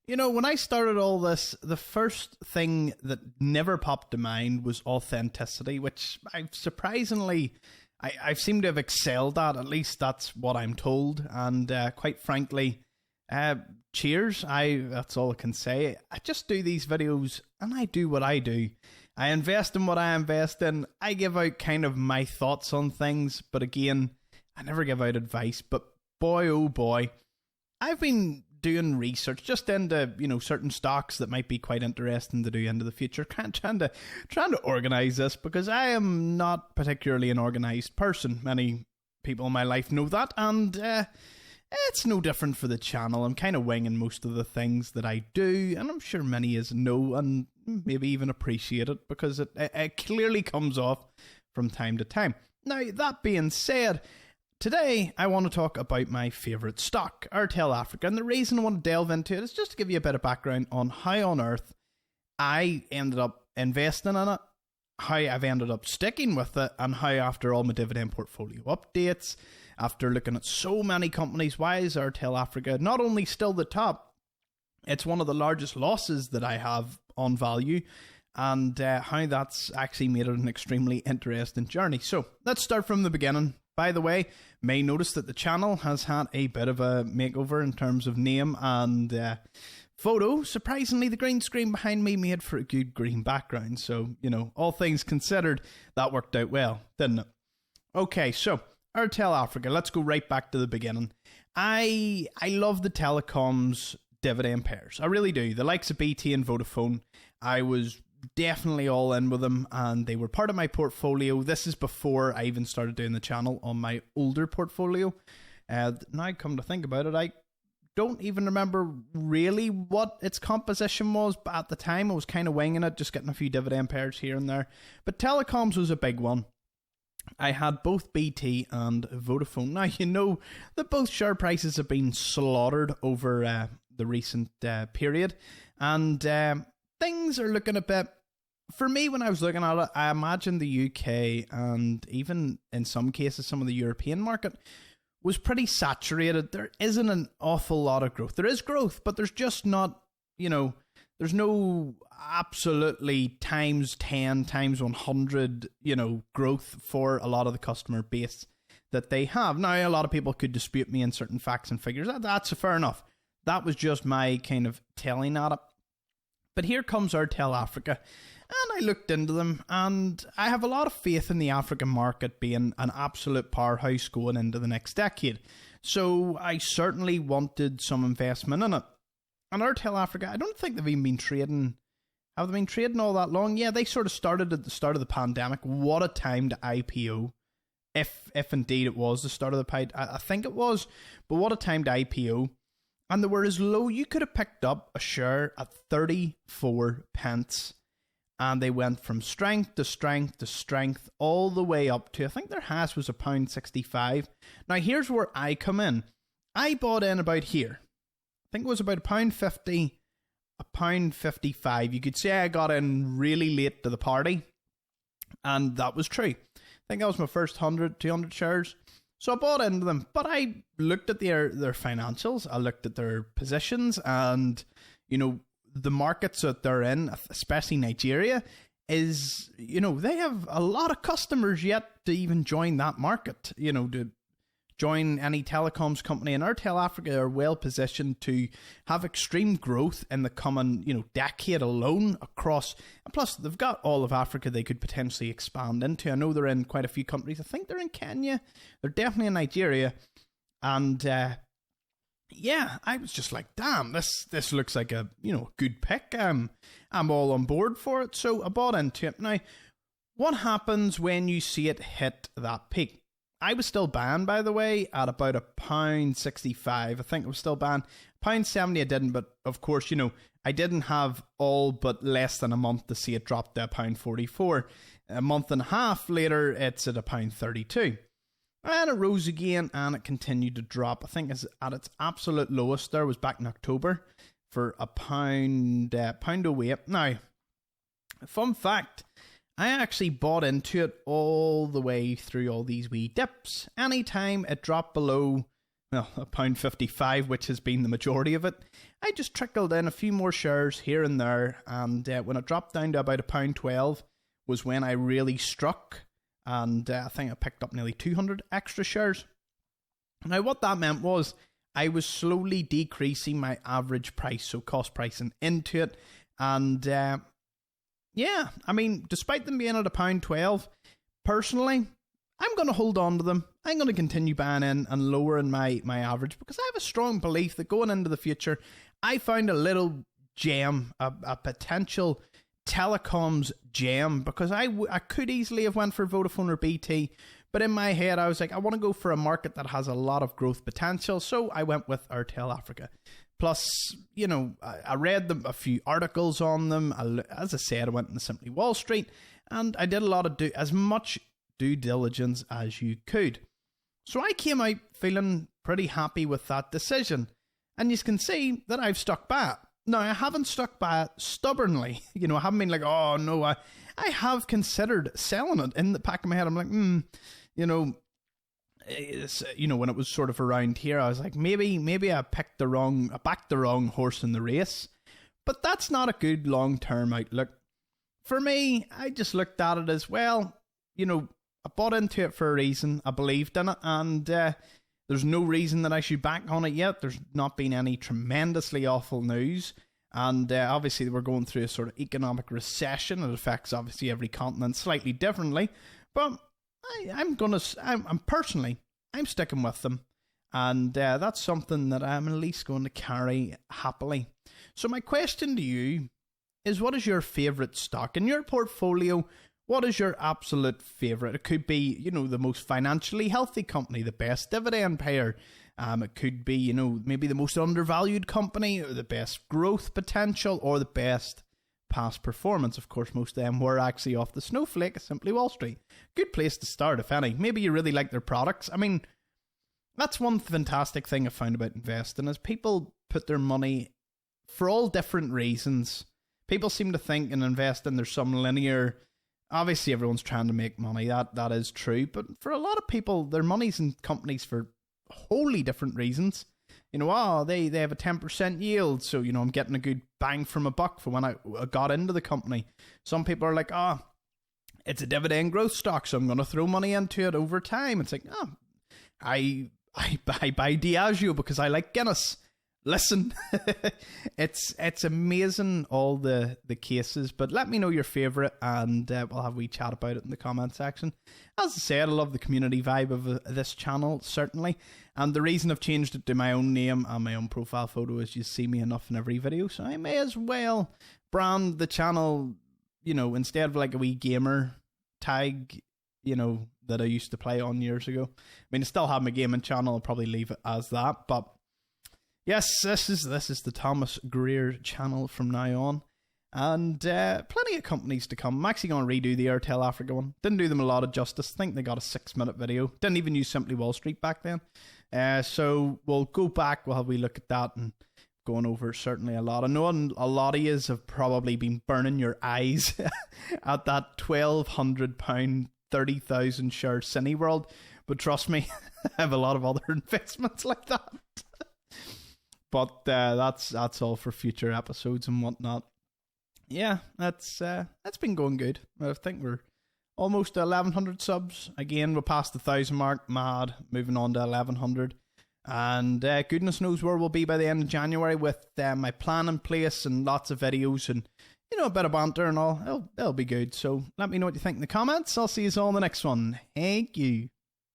You know, when I started all this, the first thing that never popped to mind was authenticity, which I've seemed to have excelled at least that's what I'm told. And quite frankly, cheers. That's all I can say. I just do these videos and I do what I do. I invest in what I invest in. I give out kind of my thoughts on things, but again, I never give out advice. But boy, oh boy, I've been doing research just into, certain stocks that might be quite interesting to do into the future. Trying to organize this because I am not particularly an organized person. Many people in my life know that, and it's no different for the channel. I'm kind of winging most of the things that I do, and I'm sure many is know and maybe even appreciate it because it clearly comes off from time to time. Now, that being said, today, I want to talk about my favourite stock, Airtel Africa, and the reason I want to delve into it is just to give you a bit of background on how on earth I ended up investing in it, how I've ended up sticking with it, and how after all my dividend portfolio updates, after looking at so many companies, why is Airtel Africa not only still the top, it's one of the largest losses that I have on value, and how that's actually made it an extremely interesting journey. So, let's start from the beginning. By the way, may notice that the channel has had a bit of a makeover in terms of name and photo. Surprisingly, the green screen behind me made for a good green background. So, all things considered, that worked out well, didn't it? Okay, so Airtel Africa, let's go right back to the beginning. I love the telecoms dividend pairs. I really do. The likes of BT and Vodafone, I was definitely all in with them, and they were part of my portfolio. This is before I even started doing the channel on my older portfolio. Now come to think about it, I don't even remember really what its composition was, but at the time I was kind of winging it, just getting a few dividend pairs here and there. But telecoms was a big one. I had both BT and Vodafone. Now, you know that both share prices have been slaughtered over the recent period, and things are looking a bit, for me when I was looking at it, I imagine the UK and even in some cases some of the European market was pretty saturated. There isn't an awful lot of growth. There is growth, but there's just not, there's no absolutely times 10, times 100, growth for a lot of the customer base that they have. Now, a lot of people could dispute me in certain facts and figures. That's fair enough. That was just my kind of telling at it. But here comes Airtel Africa, and I looked into them, and I have a lot of faith in the African market being an absolute powerhouse going into the next decade. So I certainly wanted some investment in it. And Airtel Africa, I don't think they've even been trading. Have they been trading all that long? Yeah, they sort of started at the start of the pandemic. What a time to IPO. If indeed it was the start of the pandemic. I think it was. But what a time to IPO. And they were as low, you could have picked up a share at 34 pence. And they went from strength to strength to strength all the way up to, I think their highest was £1.65. Now here's where I come in. I bought in about here. I think it was about £1.50, £1.55. You could say I got in really late to the party. And that was true. I think that was my first 100, 200 shares. So I bought into them, but I looked at their financials, I looked at their positions, and, the markets that they're in, especially Nigeria, is, they have a lot of customers yet to even join that market, to join any telecoms company. And Airtel Africa are well positioned to have extreme growth in the coming, decade alone across. And plus, they've got all of Africa they could potentially expand into. I know they're in quite a few countries. I think they're in Kenya. They're definitely in Nigeria. And yeah, I was just like, damn, this looks like a good pick. I'm all on board for it. So I bought into it. Now, what happens when you see it hit that peak? I was still banned, by the way, at about £1.65. I think I was still banned. £1.70 I didn't, but of course, I didn't have all but less than a month to see it drop to £1.44. A month and a half later, it's at £1.32. And it rose again, and it continued to drop. I think it's at its absolute lowest there was back in October for £1.08. Now, fun fact, I actually bought into it all the way through all these wee dips. Anytime it dropped below, well, £1.55, which has been the majority of it, I just trickled in a few more shares here and there, and when it dropped down to about £1.12 was when I really struck, and I think I picked up nearly 200 extra shares. Now, what that meant was I was slowly decreasing my average price, so cost pricing into it, and yeah, I mean, despite them being at £1.12, personally, I'm going to hold on to them. I'm going to continue buying in and lowering my average, because I have a strong belief that going into the future, I found a little gem, a potential telecoms gem, because I could easily have went for Vodafone or BT, but in my head I was like, I want to go for a market that has a lot of growth potential, so I went with Airtel Africa. Plus, you know, I read a few articles on them. As I said, I went into Simply Wall Street, and I did a lot of as much due diligence as you could. So I came out feeling pretty happy with that decision, and you can see that I've stuck by it. Now, I haven't stuck by it stubbornly. You know, I haven't been like, oh no, I have considered selling it. In the back of my head, I'm like, you know, when it was sort of around here, I was like, maybe I backed the wrong horse in the race. But that's not a good long-term outlook. For me, I just looked at it as, well, you know, I bought into it for a reason. I believed in it, and there's no reason that I should back on it yet. There's not been any tremendously awful news. And obviously we're going through a sort of economic recession. It affects obviously every continent slightly differently. But I'm personally sticking with them. And that's something that I'm at least going to carry happily. So my question to you is, what is your favourite stock in your portfolio? What is your absolute favourite? It could be, you know, the most financially healthy company, the best dividend payer. It could be, you know, maybe the most undervalued company, or the best growth potential, or the best past performance. Of course, most of them were actually off the snowflake of Simply Wall Street. Good place to start, if any. Maybe you really like their products. I mean, that's one fantastic thing I found about investing, is people put their money for all different reasons. People seem to think in investing there's some linear... Obviously, everyone's trying to make money. That is true. But for a lot of people, their money's in companies for wholly different reasons. You know, they have a 10% yield, so, you know, I'm getting a good bang from a buck for when I got into the company. Some people are like, it's a dividend growth stock, so I'm going to throw money into it over time. It's like, I buy Diageo because I like Guinness. Listen, it's amazing, all the cases, but let me know your favourite, and we'll have a wee chat about it in the comment section. As I said, I love the community vibe of this channel, certainly, and the reason I've changed it to my own name and my own profile photo is you see me enough in every video, so I may as well brand the channel, you know, instead of like a wee gamer tag, you know, that I used to play on years ago. I mean, I still have my gaming channel, I'll probably leave it as that, but yes, this is the Thomas Greer channel from now on, and plenty of companies to come. I'm actually going to redo the Airtel Africa one. Didn't do them a lot of justice. I think they got a 6-minute video. Didn't even use Simply Wall Street back then. So we'll go back, we'll have a wee look at that, and going over certainly a lot. I know a lot of you have probably been burning your eyes at that £1,200, 30,000 share Cineworld, but trust me, I have a lot of other investments like that. But that's all for future episodes and whatnot. Yeah, that's been going good. I think we're almost 1,100 subs. Again, we're past the 1,000 mark. Mad. Moving on to 1,100. And goodness knows where we'll be by the end of January with my plan in place and lots of videos and, you know, a bit of banter and all. It'll be good. So let me know what you think in the comments. I'll see you all in the next one. Thank you.